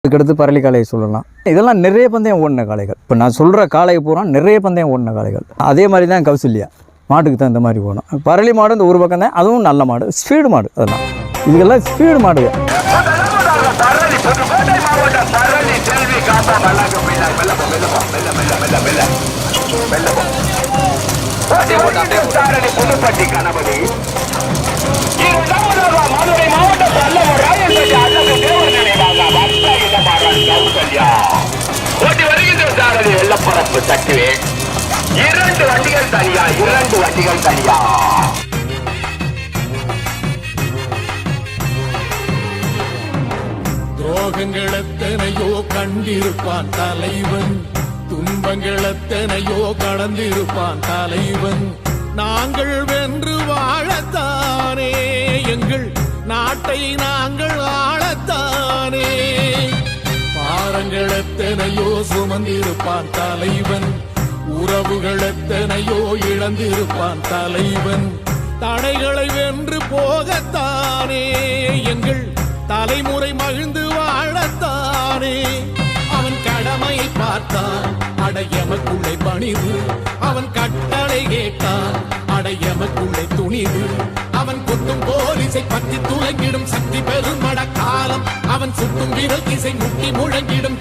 அதுக்கடுத்து பரளி காளையை சொல்லலாம். இதெல்லாம் நிறைய பந்தயம் ஓடின காளைகள். இப்போ நான் சொல்கிற காளையை பூரா நிறைய பந்தயம் ஓடின காளைகள். அதே மாதிரி தான் கௌசல்யா மாட்டுக்கு தான் இந்த மாதிரி போகணும். பரளி மாடு இந்த ஒரு பக்கம் தான், அதுவும் நல்ல மாடு, ஸ்பீடு மாடு. அதெல்லாம் இதுக்கெல்லாம் ஸ்பீடு மாடு. வெள்ளப்பரப்பு தட்டுவே 2 வண்டிகள் தனியா, 2 வண்டிகள் தனியா. துரோகங்கள் எத்தனையோ கண்டிருப்பான் தலைவன், துன்பங்கள் எத்தனையோ கடந்திருப்பான் தலைவன். நாங்கள் வென்று வாழத்தானே, எங்கள் நாட்டை நாங்கள் ஆளத்தானே. பாரங்கள் எத்தனையோ சுமந்திருப்பான் தலைவன், உறவுகள் எத்தனையோ இழந்திருப்பான் தலைவன். தடைகளை வென்று போகத்தானே, எங்கள் தலைமுறை மகிழ்ந்து வாழத்தானே. அவன் கடமையை பார்த்தான், அடையமக்குள்ளே பணிவு. அவன் கட்டளை கேட்டான், அடையமக்குள்ளே துணிவு. அவன் கொட்டும் போலீசை பற்றி துலங்கிடும் சக்தி பெரும் மடக்காலம். அவன் சுட்டும் விரல் திசை முட்டி முழங்கிடும்.